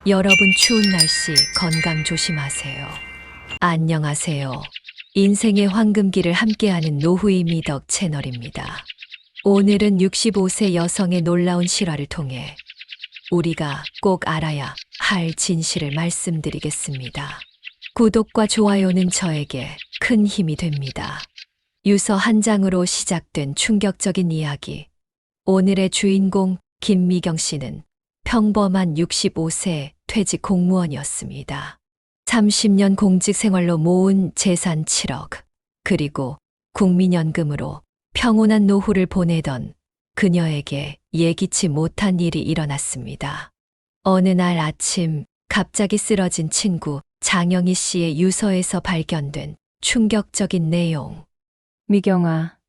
여러분 추운 날씨 건강 조심하세요. 안녕하세요. 인생의 황금기를 함께하는 노후의 미덕 채널입니다. 오늘은 65세 여성의 놀라운 실화를 통해 우리가 꼭 알아야 할 진실을 말씀드리겠습니다. 구독과 좋아요는 저에게 큰 힘이 됩니다. 유서 한 장으로 시작된 충격적인 이야기. 오늘의 주인공 김미경 씨는 평범한 65세 퇴직 공무원이었습니다. 30년 공직 생활로 모은 재산 7억, 그리고 국민연금으로 평온한 노후를 보내던 그녀에게 예기치 못한 일이 일어났습니다. 어느 날 아침 갑자기 쓰러진 친구 장영희 씨의 유서에서 발견된 충격적인 내용. 미경아,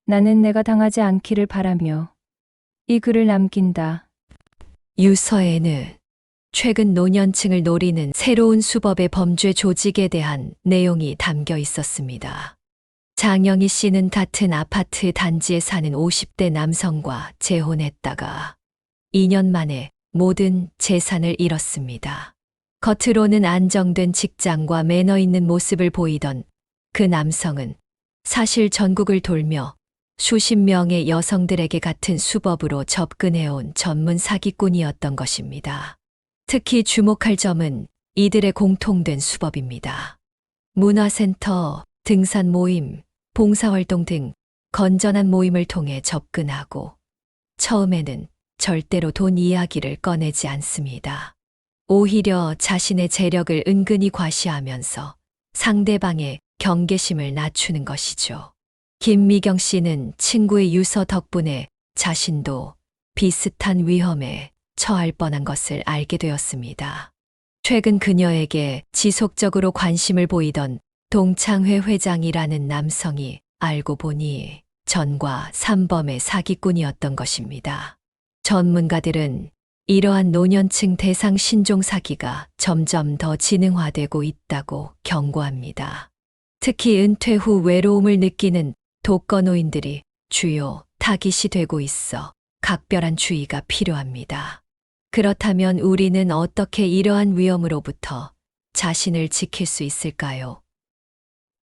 나는 내가 당하지 않기를 바라며 이 글을 남긴다. 유서에는 최근 노년층을 노리는 새로운 수법의 범죄 조직에 대한 내용이 담겨 있었습니다. 장영희 씨는 같은 아파트 단지에 사는 50대 남성과 재혼했다가 2년 만에 모든 재산을 잃었습니다. 겉으로는 안정된 직장과 매너 있는 모습을 보이던 그 남성은 사실 전국을 돌며 수십 명의 여성들에게 같은 수법으로 접근해온 전문 사기꾼이었던 것입니다. 특히 주목할 점은 이들의 공통된 수법입니다. 문화센터, 등산 모임, 봉사활동 등 건전한 모임을 통해 접근하고 처음에는 절대로 돈 이야기를 꺼내지 않습니다. 오히려 자신의 재력을 은근히 과시하면서 상대방의 경계심을 낮추는 것이죠. 김미경 씨는 친구의 유서 덕분에 자신도 비슷한 위험에 처할 뻔한 것을 알게 되었습니다. 최근 그녀에게 지속적으로 관심을 보이던 동창회 회장이라는 남성이 알고 보니 전과 삼범의 사기꾼이었던 것입니다. 전문가들은 이러한 노년층 대상 신종 사기가 점점 더 지능화되고 있다고 경고합니다. 특히 은퇴 후 외로움을 느끼는 독거노인들이 주요 타깃이 되고 있어 각별한 주의가 필요합니다. 그렇다면 우리는 어떻게 이러한 위험으로부터 자신을 지킬 수 있을까요?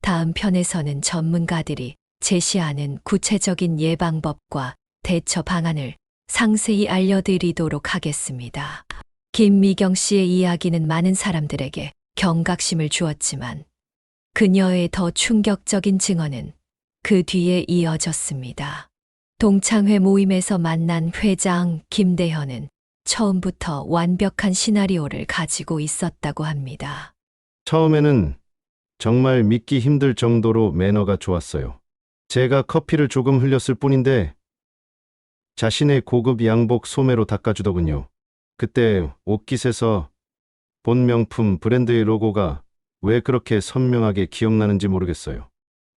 다음 편에서는 전문가들이 제시하는 구체적인 예방법과 대처 방안을 상세히 알려드리도록 하겠습니다. 김미경 씨의 이야기는 많은 사람들에게 경각심을 주었지만 그녀의 더 충격적인 증언은 그 뒤에 이어졌습니다. 동창회 모임에서 만난 회장 김대현은 처음부터 완벽한 시나리오를 가지고 있었다고 합니다. 처음에는 정말 믿기 힘들 정도로 매너가 좋았어요. 제가 커피를 조금 흘렸을 뿐인데 자신의 고급 양복 소매로 닦아주더군요. 그때 옷깃에서 본 명품 브랜드의 로고가 왜 그렇게 선명하게 기억나는지 모르겠어요.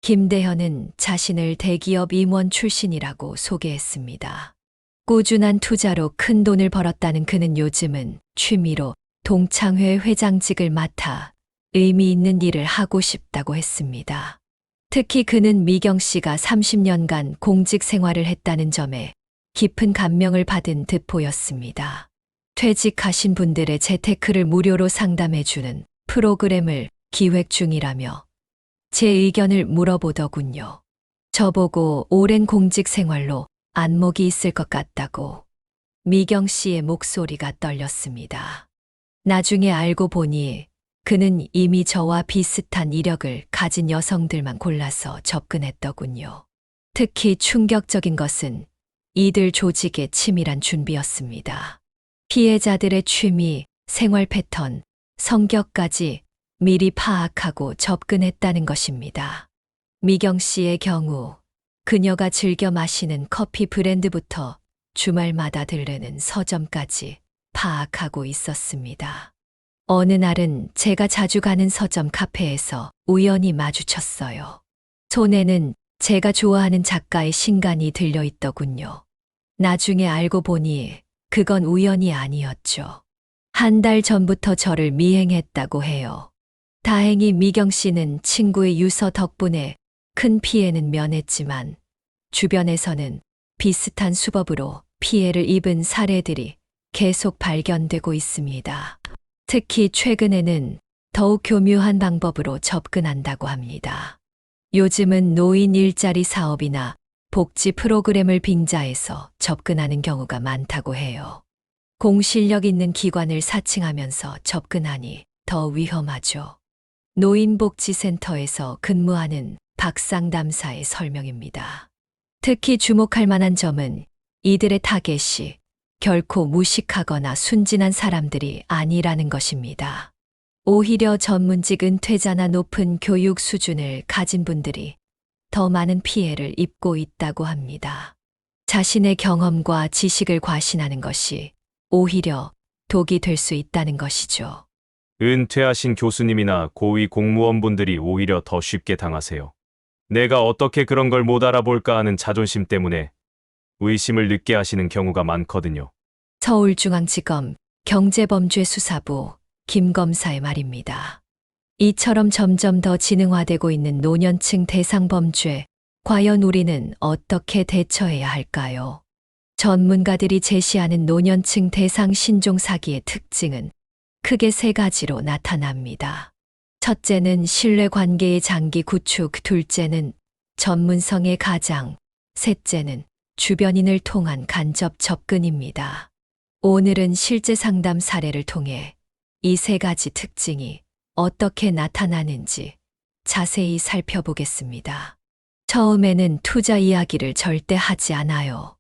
김대현은 자신을 대기업 임원 출신이라고 소개했습니다. 꾸준한 투자로 큰 돈을 벌었다는 그는 요즘은 취미로 동창회 회장직을 맡아 의미 있는 일을 하고 싶다고 했습니다. 특히 그는 미경 씨가 30년간 공직 생활을 했다는 점에 깊은 감명을 받은 듯 보였습니다. 퇴직하신 분들의 재테크를 무료로 상담해주는 프로그램을 기획 중이라며 제 의견을 물어보더군요. 저보고 오랜 공직 생활로 안목이 있을 것 같다고. 미경 씨의 목소리가 떨렸습니다. 나중에 알고 보니 그는 이미 저와 비슷한 이력을 가진 여성들만 골라서 접근했더군요. 특히 충격적인 것은 이들 조직의 치밀한 준비였습니다. 피해자들의 취미, 생활 패턴, 성격까지 미리 파악하고 접근했다는 것입니다. 미경 씨의 경우 그녀가 즐겨 마시는 커피 브랜드부터 주말마다 들르는 서점까지 파악하고 있었습니다. 어느 날은 제가 자주 가는 서점 카페에서 우연히 마주쳤어요. 손에는 제가 좋아하는 작가의 신간이 들려 있더군요. 나중에 알고 보니 그건 우연이 아니었죠. 한 달 전부터 저를 미행했다고 해요. 다행히 미경 씨는 친구의 유서 덕분에 큰 피해는 면했지만 주변에서는 비슷한 수법으로 피해를 입은 사례들이 계속 발견되고 있습니다. 특히 최근에는 더욱 교묘한 방법으로 접근한다고 합니다. 요즘은 노인 일자리 사업이나 복지 프로그램을 빙자해서 접근하는 경우가 많다고 해요. 공실력 있는 기관을 사칭하면서 접근하니 더 위험하죠. 노인복지센터에서 근무하는 박상담사의 설명입니다. 특히 주목할 만한 점은 이들의 타겟이 결코 무식하거나 순진한 사람들이 아니라는 것입니다. 오히려 전문직 은퇴자나 높은 교육 수준을 가진 분들이 더 많은 피해를 입고 있다고 합니다. 자신의 경험과 지식을 과신하는 것이 오히려 독이 될 수 있다는 것이죠. 은퇴하신 교수님이나 고위 공무원분들이 오히려 더 쉽게 당하세요. 내가 어떻게 그런 걸 못 알아볼까 하는 자존심 때문에 의심을 늦게 하시는 경우가 많거든요. 서울중앙지검 경제범죄수사부 김 검사의 말입니다. 이처럼 점점 더 진흥화되고 있는 노년층 대상 범죄, 과연 우리는 어떻게 대처해야 할까요? 전문가들이 제시하는 노년층 대상 신종 사기의 특징은 크게 세 가지로 나타납니다. 첫째는 신뢰 관계의 장기 구축, 둘째는 전문성의 가장, 셋째는 주변인을 통한 간접 접근입니다. 오늘은 실제 상담 사례를 통해 이 세 가지 특징이 어떻게 나타나는지 자세히 살펴보겠습니다. 처음에는 투자 이야기를 절대 하지 않아요.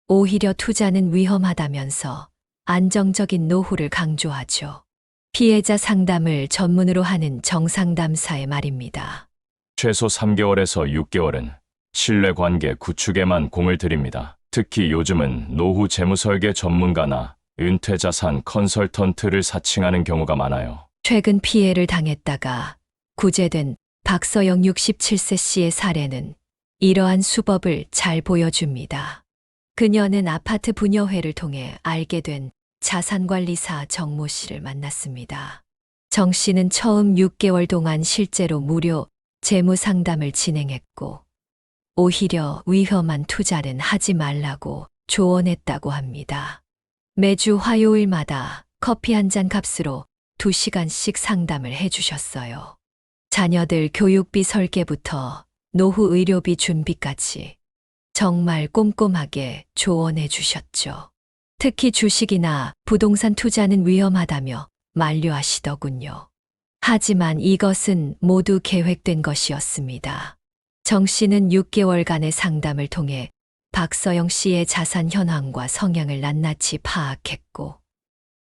오히려 투자는 위험하다면서 안정적인 노후를 강조하죠. 피해자 상담을 전문으로 하는 정상담사의 말입니다. 최소 3개월에서 6개월은 신뢰관계 구축에만 공을 들입니다. 특히 요즘은 노후 재무설계 전문가나 은퇴자산 컨설턴트를 사칭하는 경우가 많아요. 최근 피해를 당했다가 구제된 박서영 67세 씨의 사례는 이러한 수법을 잘 보여줍니다. 그녀는 아파트 분여회를 통해 알게 된 자산관리사 정모 씨를 만났습니다. 정 씨는 처음 6개월 동안 실제로 무료 재무 상담을 진행했고 오히려 위험한 투자는 하지 말라고 조언했다고 합니다. 매주 화요일마다 커피 한 잔 값으로 2시간씩 상담을 해주셨어요. 자녀들 교육비 설계부터 노후 의료비 준비까지 정말 꼼꼼하게 조언해 주셨죠. 특히 주식이나 부동산 투자는 위험하다며 만류하시더군요. 하지만 이것은 모두 계획된 것이었습니다. 정 씨는 6개월간의 상담을 통해 박서영 씨의 자산 현황과 성향을 낱낱이 파악했고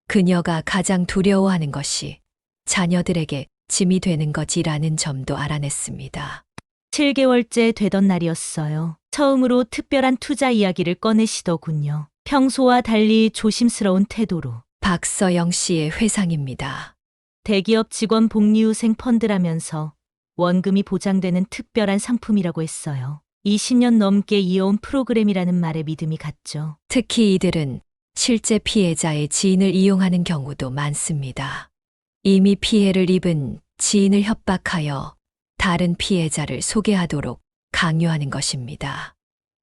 그녀가 가장 두려워하는 것이 자녀들에게 짐이 되는 것이라는 점도 알아냈습니다. 7개월째 되던 날이었어요. 처음으로 특별한 투자 이야기를 꺼내시더군요. 평소와 달리 조심스러운 태도로. 박서영 씨의 회상입니다. 대기업 직원 복리후생 펀드라면서 원금이 보장되는 특별한 상품이라고 했어요. 20년 넘게 이어온 프로그램이라는 말에 믿음이 갔죠. 특히 이들은 실제 피해자의 지인을 이용하는 경우도 많습니다. 이미 피해를 입은 지인을 협박하여 다른 피해자를 소개하도록 강요하는 것입니다.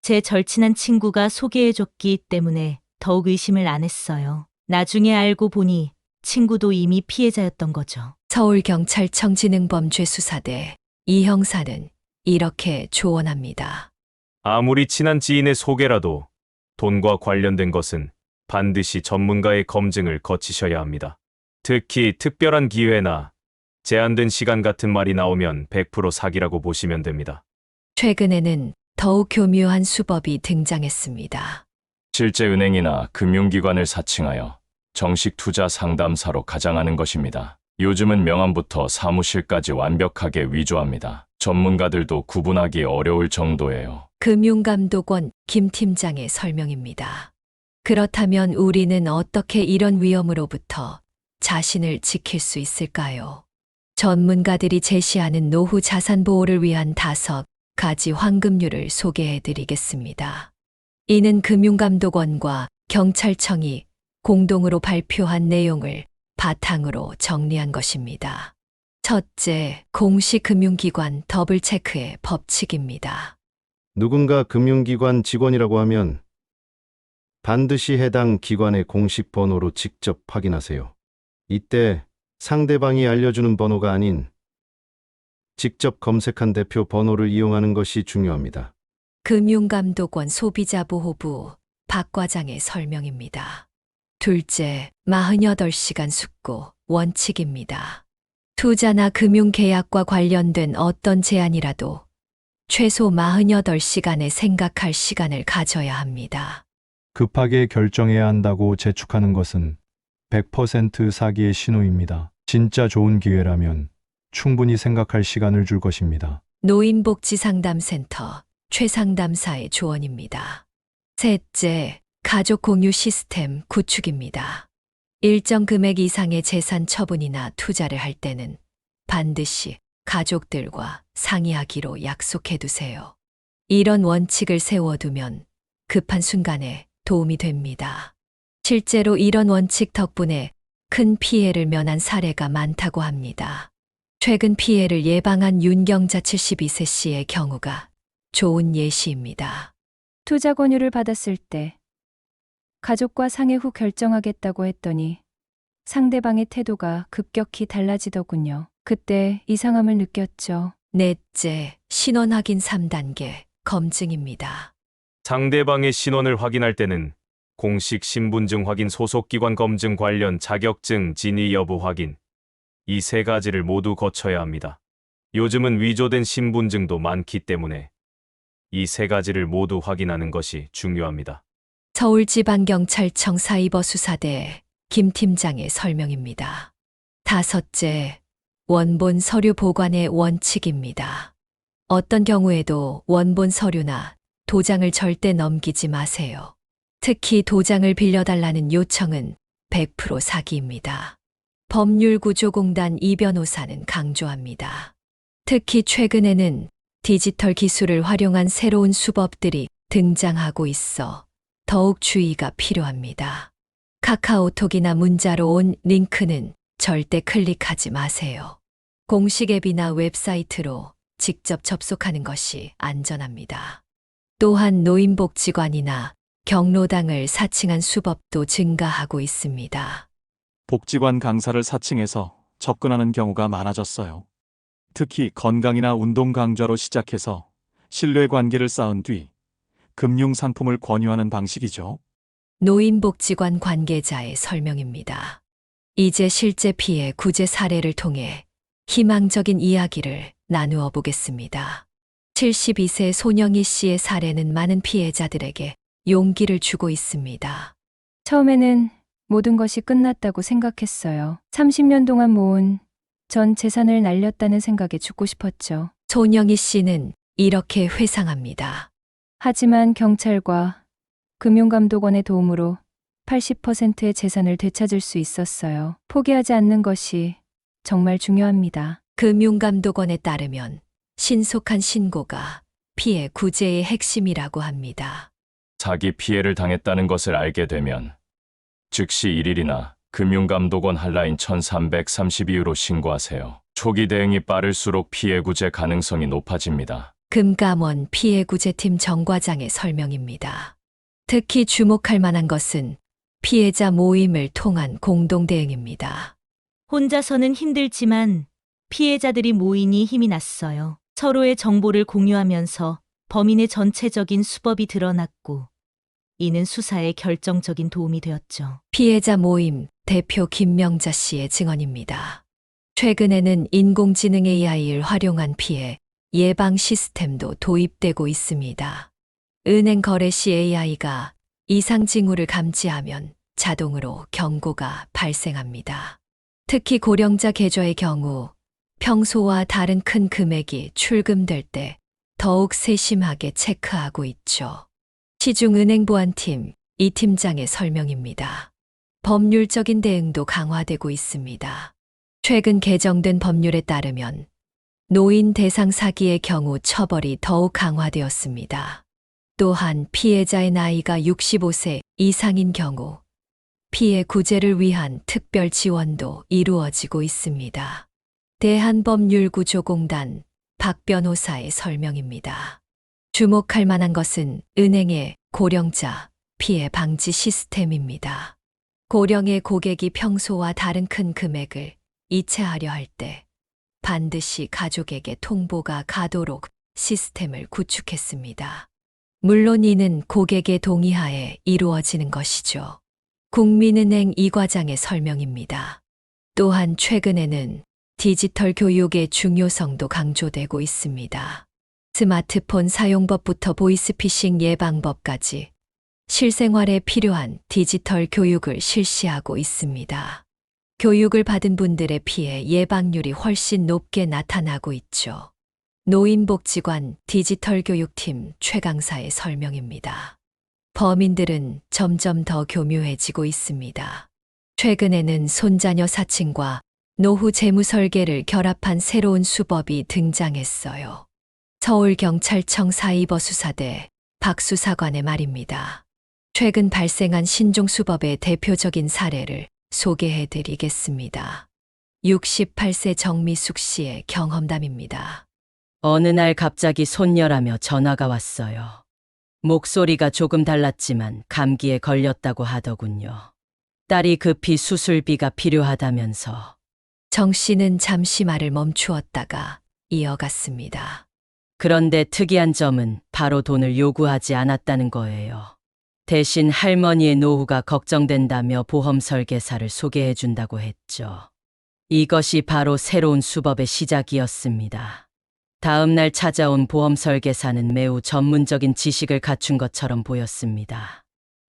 제 절친한 친구가 소개해줬기 때문에 더욱 의심을 안 했어요. 나중에 알고 보니 친구도 이미 피해자였던 거죠. 서울경찰청 지능범죄수사대 이 형사는 이렇게 조언합니다. 아무리 친한 지인의 소개라도 돈과 관련된 것은 반드시 전문가의 검증을 거치셔야 합니다. 특히 특별한 기회나 제한된 시간 같은 말이 나오면 100% 사기라고 보시면 됩니다. 최근에는 더욱 교묘한 수법이 등장했습니다. 실제 은행이나 금융기관을 사칭하여 정식 투자 상담사로 가장하는 것입니다. 요즘은 명함부터 사무실까지 완벽하게 위조합니다. 전문가들도 구분하기 어려울 정도예요. 금융감독원 김 팀장의 설명입니다. 그렇다면 우리는 어떻게 이런 위험으로부터 자신을 지킬 수 있을까요? 전문가들이 제시하는 노후 자산 보호를 위한 5가지 황금률을 소개해 드리겠습니다. 이는 금융감독원과 경찰청이 공동으로 발표한 내용을 바탕으로 정리한 것입니다. 첫째, 공식 금융기관 더블 체크의 법칙입니다. 누군가 금융기관 직원이라고 하면 반드시 해당 기관의 공식 번호로 직접 확인하세요. 이때 상대방이 알려주는 번호가 아닌 직접 검색한 대표 번호를 이용하는 것이 중요합니다. 금융감독원 소비자보호부 박 과장의 설명입니다. 둘째, 48시간 숙고 원칙입니다. 투자나 금융계약과 관련된 어떤 제안이라도 최소 48시간의 생각할 시간을 가져야 합니다. 급하게 결정해야 한다고 재촉하는 것은 100% 사기의 신호입니다. 진짜 좋은 기회라면 충분히 생각할 시간을 줄 것입니다. 노인복지상담센터 최상담사의 조언입니다. 셋째, 가족 공유 시스템 구축입니다. 일정 금액 이상의 재산 처분이나 투자를 할 때는 반드시 가족들과 상의하기로 약속해 두세요. 이런 원칙을 세워두면 급한 순간에 도움이 됩니다. 실제로 이런 원칙 덕분에 큰 피해를 면한 사례가 많다고 합니다. 최근 피해를 예방한 윤경자 72세 씨의 경우가 좋은 예시입니다. 투자 권유를 받았을 때 가족과 상의 후 결정하겠다고 했더니 상대방의 태도가 급격히 달라지더군요. 그때 이상함을 느꼈죠. 넷째, 신원 확인 3단계 검증입니다. 상대방의 신원을 확인할 때는 공식 신분증 확인, 소속기관 검증, 관련 자격증 진위 여부 확인, 이 세 가지를 모두 거쳐야 합니다. 요즘은 위조된 신분증도 많기 때문에 이 세 가지를 모두 확인하는 것이 중요합니다. 서울지방경찰청 사이버수사대 김 팀장의 설명입니다. 다섯째, 원본 서류 보관의 원칙입니다. 어떤 경우에도 원본 서류나 도장을 절대 넘기지 마세요. 특히 도장을 빌려달라는 요청은 100% 사기입니다. 법률구조공단 이 변호사는 강조합니다. 특히 최근에는 디지털 기술을 활용한 새로운 수법들이 등장하고 있어 더욱 주의가 필요합니다. 카카오톡이나 문자로 온 링크는 절대 클릭하지 마세요. 공식 앱이나 웹사이트로 직접 접속하는 것이 안전합니다. 또한 노인복지관이나 경로당을 사칭한 수법도 증가하고 있습니다. 복지관 강사를 사칭해서 접근하는 경우가 많아졌어요. 특히 건강이나 운동 강좌로 시작해서 신뢰관계를 쌓은 뒤 금융 상품을 권유하는 방식이죠. 노인복지관 관계자의 설명입니다. 이제 실제 피해 구제 사례를 통해 희망적인 이야기를 나누어 보겠습니다. 72세 손영희 씨의 사례는 많은 피해자들에게 용기를 주고 있습니다. 처음에는 모든 것이 끝났다고 생각했어요. 30년 동안 모은 전 재산을 날렸다는 생각에 죽고 싶었죠. 손영희 씨는 이렇게 회상합니다. 하지만 경찰과 금융감독원의 도움으로 80%의 재산을 되찾을 수 있었어요. 포기하지 않는 것이 정말 중요합니다. 금융감독원에 따르면 신속한 신고가 피해 구제의 핵심이라고 합니다. 사기 피해를 당했다는 것을 알게 되면 즉시 1일이나 금융감독원 한라인 1332로 신고하세요. 초기 대응이 빠를수록 피해 구제 가능성이 높아집니다. 금감원 피해구제팀 정 과장의 설명입니다. 특히 주목할 만한 것은 피해자 모임을 통한 공동 대응입니다. 혼자서는 힘들지만 피해자들이 모이니 힘이 났어요. 서로의 정보를 공유하면서 범인의 전체적인 수법이 드러났고 이는 수사에 결정적인 도움이 되었죠. 피해자 모임 대표 김명자 씨의 증언입니다. 최근에는 인공지능 AI를 활용한 피해 예방 시스템도 도입되고 있습니다. 은행 거래 시 AI가 이상 징후를 감지하면 자동으로 경고가 발생합니다. 특히 고령자 계좌의 경우 평소와 다른 큰 금액이 출금될 때 더욱 세심하게 체크하고 있죠. 시중은행보안팀 이 팀장의 설명입니다. 법률적인 대응도 강화되고 있습니다. 최근 개정된 법률에 따르면 노인 대상 사기의 경우 처벌이 더욱 강화되었습니다. 또한 피해자의 나이가 65세 이상인 경우 피해 구제를 위한 특별 지원도 이루어지고 있습니다. 대한법률구조공단 박 변호사의 설명입니다. 주목할 만한 것은 은행의 고령자, 피해 방지 시스템입니다. 고령의 고객이 평소와 다른 큰 금액을 이체하려 할 때 반드시 가족에게 통보가 가도록 시스템을 구축했습니다. 물론 이는 고객의 동의하에 이루어지는 것이죠. 국민은행 이 과장의 설명입니다. 또한 최근에는 디지털 교육의 중요성도 강조되고 있습니다. 스마트폰 사용법부터 보이스피싱 예방법까지 실생활에 필요한 디지털 교육을 실시하고 있습니다. 교육을 받은 분들의 피해 예방률이 훨씬 높게 나타나고 있죠. 노인복지관 디지털 교육팀 최 강사의 설명입니다. 범인들은 점점 더 교묘해지고 있습니다. 최근에는 손자녀 사칭과 노후 재무 설계를 결합한 새로운 수법이 등장했어요. 서울경찰청 사이버수사대 박수사관의 말입니다. 최근 발생한 신종수법의 대표적인 사례를 소개해 드리겠습니다. 68세 정미숙 씨의 경험담입니다. 어느 날 갑자기 손녀라며 전화가 왔어요. 목소리가 조금 달랐지만 감기에 걸렸다고 하더군요. 딸이 급히 수술비가 필요하다면서. 정 씨는 잠시 말을 멈추었다가 이어갔습니다. 그런데 특이한 점은 바로 돈을 요구하지 않았다는 거예요. 대신 할머니의 노후가 걱정된다며 보험 설계사를 소개해 준다고 했죠. 이것이 바로 새로운 수법의 시작이었습니다. 다음 날 찾아온 보험 설계사는 매우 전문적인 지식을 갖춘 것처럼 보였습니다.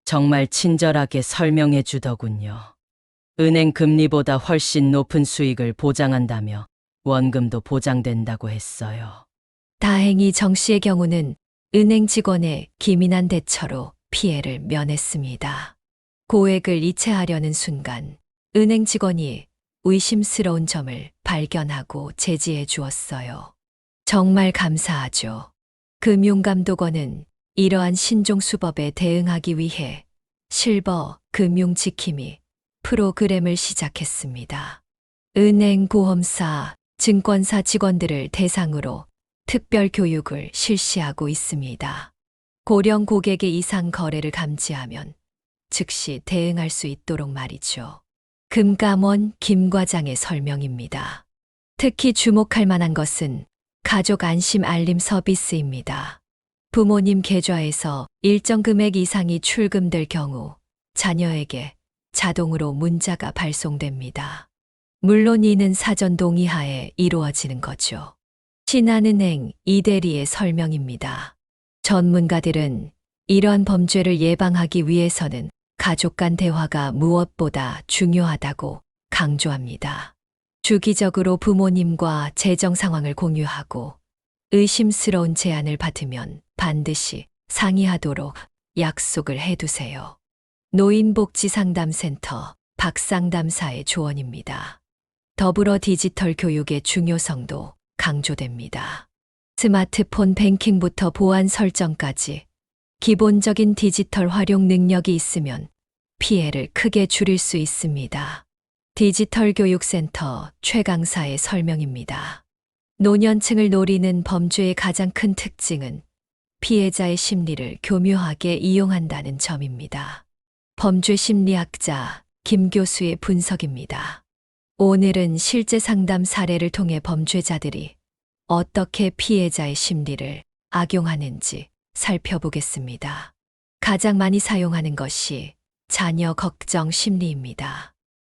정말 친절하게 설명해 주더군요. 은행 금리보다 훨씬 높은 수익을 보장한다며 원금도 보장된다고 했어요. 다행히 정 씨의 경우는 은행 직원의 기민한 대처로 피해를 면했습니다. 고액을 이체하려는 순간 은행 직원이 의심스러운 점을 발견하고 제지해 주었어요. 정말 감사하죠. 금융감독원은 이러한 신종수법에 대응하기 위해 실버 금융지킴이 프로그램을 시작했습니다. 은행, 보험사, 증권사 직원들을 대상으로 특별 교육을 실시하고 있습니다. 고령 고객의 이상 거래를 감지하면 즉시 대응할 수 있도록 말이죠. 금감원 김 과장의 설명입니다. 특히 주목할 만한 것은 가족 안심 알림 서비스입니다. 부모님 계좌에서 일정 금액 이상이 출금될 경우 자녀에게 자동으로 문자가 발송됩니다. 물론 이는 사전 동의하에 이루어지는 거죠. 신한은행 이대리의 설명입니다. 전문가들은 이러한 범죄를 예방하기 위해서는 가족 간 대화가 무엇보다 중요하다고 강조합니다. 주기적으로 부모님과 재정 상황을 공유하고 의심스러운 제안을 받으면 반드시 상의하도록 약속을 해두세요. 노인복지상담센터 박상담사의 조언입니다. 더불어 디지털 교육의 중요성도 강조됩니다. 스마트폰 뱅킹부터 보안 설정까지 기본적인 디지털 활용 능력이 있으면 피해를 크게 줄일 수 있습니다. 디지털 교육센터 최 강사의 설명입니다. 노년층을 노리는 범죄의 가장 큰 특징은 피해자의 심리를 교묘하게 이용한다는 점입니다. 범죄 심리학자 김 교수의 분석입니다. 오늘은 실제 상담 사례를 통해 범죄자들이 어떻게 피해자의 심리를 악용하는지 살펴보겠습니다. 가장 많이 사용하는 것이 자녀 걱정 심리입니다.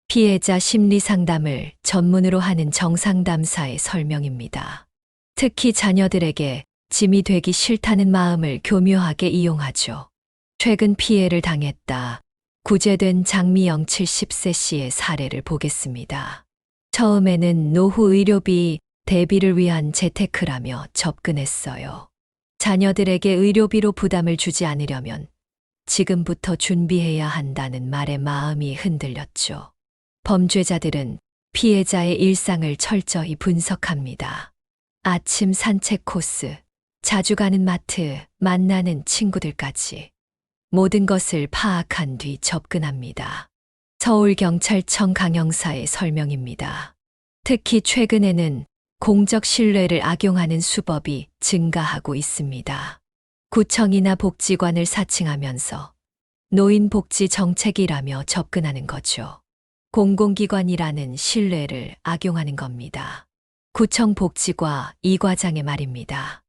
피해자 심리 상담을 전문으로 하는 정상담사의 설명입니다. 특히 자녀들에게 짐이 되기 싫다는 마음을 교묘하게 이용하죠. 최근 피해를 당했다. 구제된 장미영 70세 씨의 사례를 보겠습니다. 처음에는 노후 의료비 대비를 위한 재테크라며 접근했어요. 자녀들에게 의료비로 부담을 주지 않으려면 지금부터 준비해야 한다는 말에 마음이 흔들렸죠. 범죄자들은 피해자의 일상을 철저히 분석합니다. 아침 산책 코스, 자주 가는 마트, 만나는 친구들까지 모든 것을 파악한 뒤 접근합니다. 서울경찰청 강형사의 설명입니다. 특히 최근에는 공적 신뢰를 악용하는 수법이 증가하고 있습니다. 구청이나 복지관을 사칭하면서 노인복지 정책이라며 접근하는 거죠. 공공기관이라는 신뢰를 악용하는 겁니다. 구청 복지과 이 과장의 말입니다.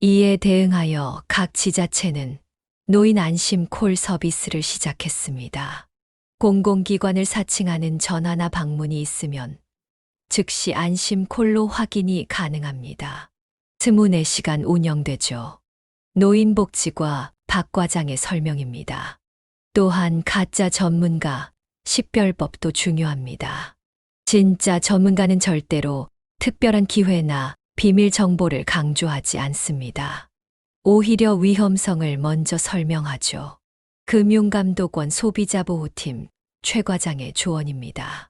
이에 대응하여 각 지자체는 노인 안심 콜 서비스를 시작했습니다. 공공기관을 사칭하는 전화나 방문이 있으면 즉시 안심 콜로 확인이 가능합니다. 24시간 운영되죠. 노인복지과 박 과장의 설명입니다. 또한 가짜 전문가, 식별법도 중요합니다. 진짜 전문가는 절대로 특별한 기회나 비밀 정보를 강조하지 않습니다. 오히려 위험성을 먼저 설명하죠. 금융감독원 소비자보호팀 최 과장의 조언입니다.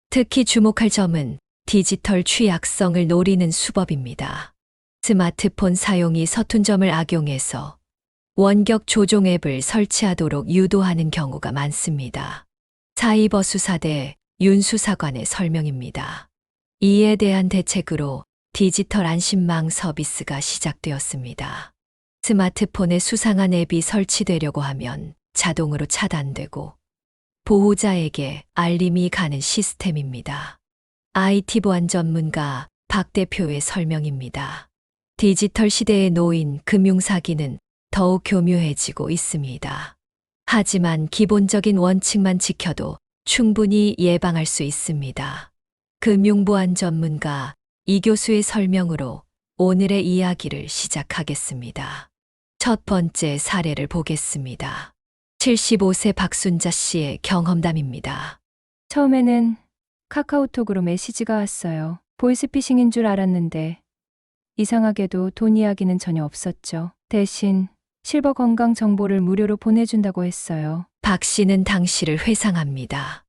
특히 주목할 점은 디지털 취약성을 노리는 수법입니다. 스마트폰 사용이 서툰 점을 악용해서 원격 조종 앱을 설치하도록 유도하는 경우가 많습니다. 사이버 수사대 윤수사관의 설명입니다. 이에 대한 대책으로 디지털 안심망 서비스가 시작되었습니다. 스마트폰에 수상한 앱이 설치되려고 하면 자동으로 차단되고 보호자에게 알림이 가는 시스템입니다. IT 보안 전문가 박 대표의 설명입니다. 디지털 시대의 노인 금융사기는 더욱 교묘해지고 있습니다. 하지만 기본적인 원칙만 지켜도 충분히 예방할 수 있습니다. 금융보안 전문가 이 교수의 설명으로 오늘의 이야기를 시작하겠습니다. 첫 번째 사례를 보겠습니다. 75세 박순자 씨의 경험담입니다. 처음에는 카카오톡으로 메시지가 왔어요. 보이스피싱인 줄 알았는데 이상하게도 돈 이야기는 전혀 없었죠. 대신 실버 건강 정보를 무료로 보내준다고 했어요. 박 씨는 당시를 회상합니다.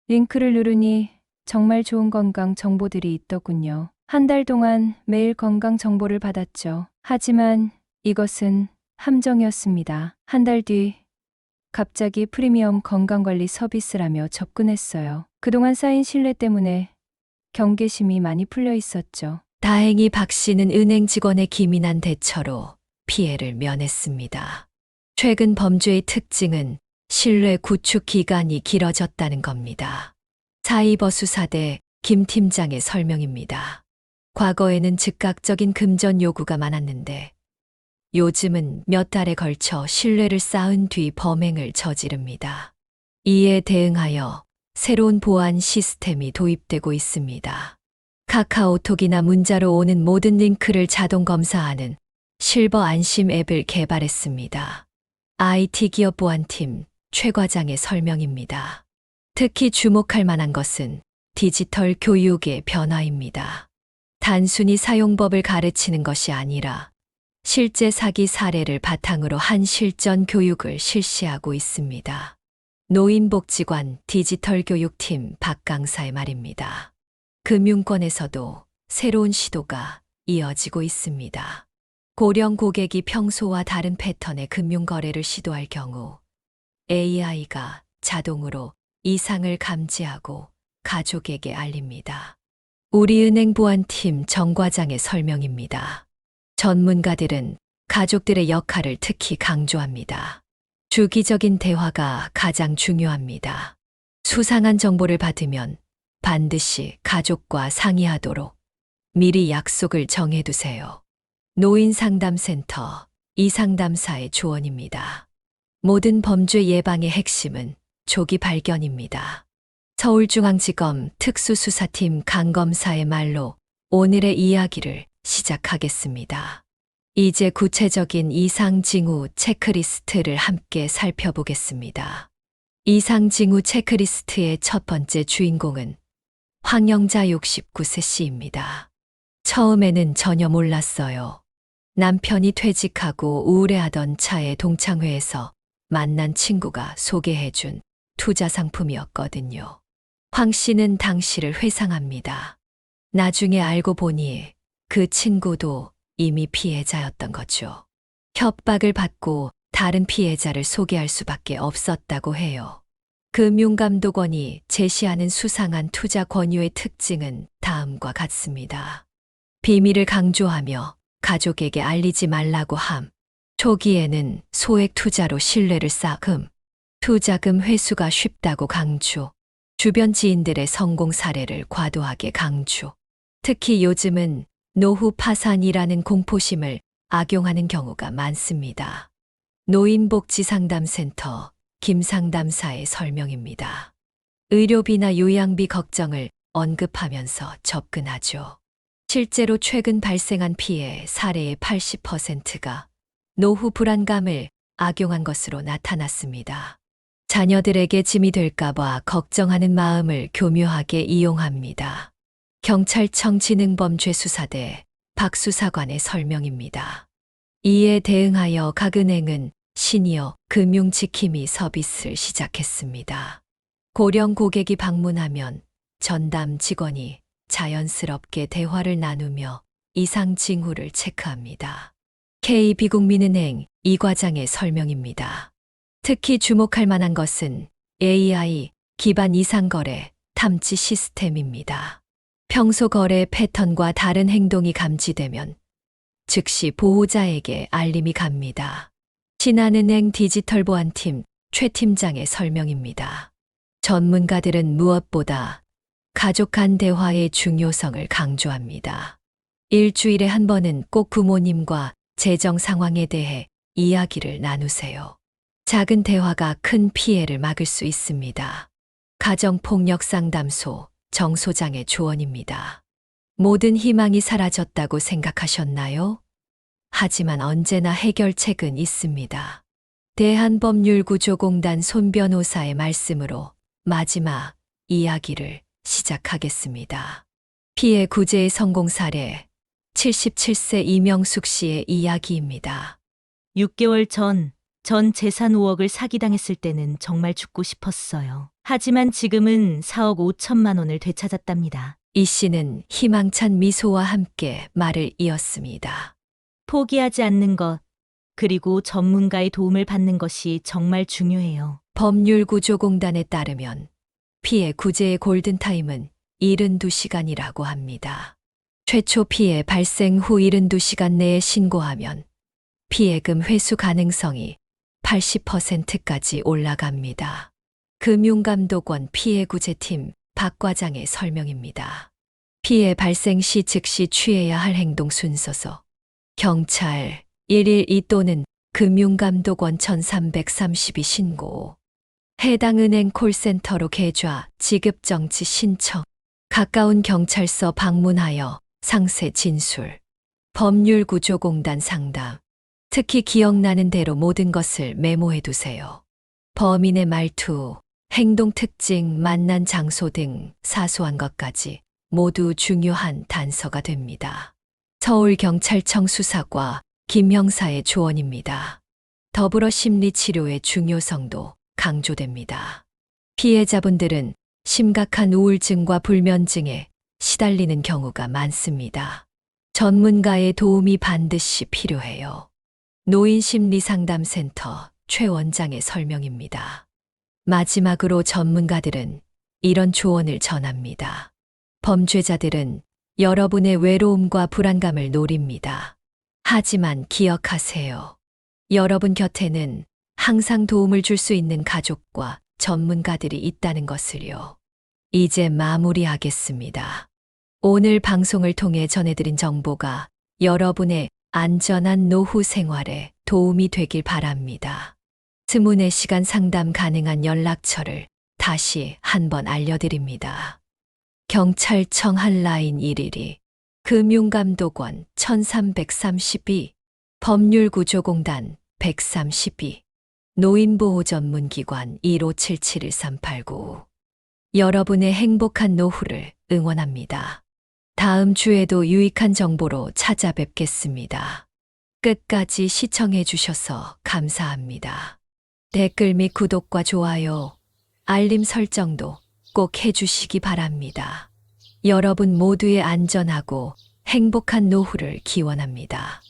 링크를 누르니 정말 좋은 건강 정보들이 있더군요. 한 달 동안 매일 건강 정보를 받았죠. 하지만 이것은 함정이었습니다. 한 달 뒤 갑자기 프리미엄 건강관리 서비스라며 접근했어요. 그동안 쌓인 신뢰 때문에 경계심이 많이 풀려 있었죠. 다행히 박 씨는 은행 직원의 기민한 대처로 피해를 면했습니다. 최근 범죄의 특징은 신뢰 구축 기간이 길어졌다는 겁니다. 사이버 수사대 김 팀장의 설명입니다. 과거에는 즉각적인 금전 요구가 많았는데 요즘은 몇 달에 걸쳐 신뢰를 쌓은 뒤 범행을 저지릅니다. 이에 대응하여 새로운 보안 시스템이 도입되고 있습니다. 카카오톡이나 문자로 오는 모든 링크를 자동 검사하는 실버 안심 앱을 개발했습니다. IT 기업 보안팀 최 과장의 설명입니다. 특히 주목할 만한 것은 디지털 교육의 변화입니다. 단순히 사용법을 가르치는 것이 아니라 실제 사기 사례를 바탕으로 한 실전 교육을 실시하고 있습니다. 노인복지관 디지털 교육팀 박 강사의 말입니다. 금융권에서도 새로운 시도가 이어지고 있습니다. 고령 고객이 평소와 다른 패턴의 금융거래를 시도할 경우 AI가 자동으로 이상을 감지하고 가족에게 알립니다. 우리은행 보안팀 정 과장의 설명입니다. 전문가들은 가족들의 역할을 특히 강조합니다. 주기적인 대화가 가장 중요합니다. 수상한 정보를 받으면 반드시 가족과 상의하도록 미리 약속을 정해두세요. 노인상담센터 이상담사의 조언입니다. 모든 범죄 예방의 핵심은 조기 발견입니다. 서울중앙지검 특수수사팀 강 검사의 말로 오늘의 이야기를 시작하겠습니다. 이제 구체적인 이상징후 체크리스트를 함께 살펴보겠습니다. 이상징후 체크리스트의 첫 번째 주인공은 황영자 69세 씨입니다. 처음에는 전혀 몰랐어요. 남편이 퇴직하고 우울해하던 차에 동창회에서 만난 친구가 소개해준 투자 상품이었거든요. 황 씨는 당시를 회상합니다. 나중에 알고 보니 그 친구도 이미 피해자였던 거죠. 협박을 받고 다른 피해자를 소개할 수밖에 없었다고 해요. 금융감독원이 제시하는 수상한 투자 권유의 특징은 다음과 같습니다. 비밀을 강조하며 가족에게 알리지 말라고 함. 초기에는 소액 투자로 신뢰를 쌓음. 투자금 회수가 쉽다고 강조. 주변 지인들의 성공 사례를 과도하게 강조. 특히 요즘은 노후 파산이라는 공포심을 악용하는 경우가 많습니다. 노인복지상담센터 김상담사의 설명입니다. 의료비나 요양비 걱정을 언급하면서 접근하죠. 실제로 최근 발생한 피해 사례의 80%가 노후 불안감을 악용한 것으로 나타났습니다. 자녀들에게 짐이 될까봐 걱정하는 마음을 교묘하게 이용합니다. 경찰청 지능범죄수사대 박수사관의 설명입니다. 이에 대응하여 각 은행은 시니어 금융지킴이 서비스를 시작했습니다. 고령 고객이 방문하면 전담 직원이 자연스럽게 대화를 나누며 이상 징후를 체크합니다. KB국민은행 이 과장의 설명입니다. 특히 주목할 만한 것은 AI 기반 이상거래 탐지 시스템입니다. 평소 거래 패턴과 다른 행동이 감지되면 즉시 보호자에게 알림이 갑니다. 신한은행 디지털보안팀 최 팀장의 설명입니다. 전문가들은 무엇보다 가족 간 대화의 중요성을 강조합니다. 일주일에 한 번은 꼭 부모님과 재정 상황에 대해 이야기를 나누세요. 작은 대화가 큰 피해를 막을 수 있습니다. 가정폭력상담소 정 소장의 조언입니다. 모든 희망이 사라졌다고 생각하셨나요? 하지만 언제나 해결책은 있습니다. 대한법률구조공단 손 변호사의 말씀으로 마지막 이야기를 시작하겠습니다. 피해 구제의 성공 사례 77세 이명숙 씨의 이야기입니다. 6개월 전 재산 5억을 사기당했을 때는 정말 죽고 싶었어요. 하지만 지금은 4억 5천만 원을 되찾았답니다. 이 씨는 희망찬 미소와 함께 말을 이었습니다. 포기하지 않는 것, 그리고 전문가의 도움을 받는 것이 정말 중요해요. 법률구조공단에 따르면 피해 구제의 골든타임은 72시간이라고 합니다. 최초 피해 발생 후 72시간 내에 신고하면 피해금 회수 가능성이 80%까지 올라갑니다. 금융감독원 피해구제팀 박 과장의 설명입니다. 피해 발생 시 즉시 취해야 할 행동 순서서 경찰 112 또는 금융감독원 1332 신고, 해당 은행 콜센터로 계좌 지급 정지 신청, 가까운 경찰서 방문하여 상세 진술, 법률구조공단 상담, 특히 기억나는 대로 모든 것을 메모해 두세요. 범인의 말투, 행동 특징, 만난 장소 등 사소한 것까지 모두 중요한 단서가 됩니다. 서울경찰청 수사과 김 형사의 조언입니다. 더불어 심리치료의 중요성도 강조됩니다. 피해자분들은 심각한 우울증과 불면증에 시달리는 경우가 많습니다. 전문가의 도움이 반드시 필요해요. 노인심리상담센터 최 원장의 설명입니다. 마지막으로 전문가들은 이런 조언을 전합니다. 범죄자들은 여러분의 외로움과 불안감을 노립니다. 하지만 기억하세요. 여러분 곁에는 항상 도움을 줄 수 있는 가족과 전문가들이 있다는 것을요. 이제 마무리하겠습니다. 오늘 방송을 통해 전해드린 정보가 여러분의 안전한 노후 생활에 도움이 되길 바랍니다. 24시간 상담 가능한 연락처를 다시 한번 알려드립니다. 경찰청 한라인 112, 금융감독원 1332, 법률구조공단 132, 노인보호전문기관 1577-1389. 여러분의 행복한 노후를 응원합니다. 다음 주에도 유익한 정보로 찾아뵙겠습니다. 끝까지 시청해 주셔서 감사합니다. 댓글 및 구독과 좋아요, 알림 설정도 꼭 해주시기 바랍니다. 여러분 모두의 안전하고 행복한 노후를 기원합니다.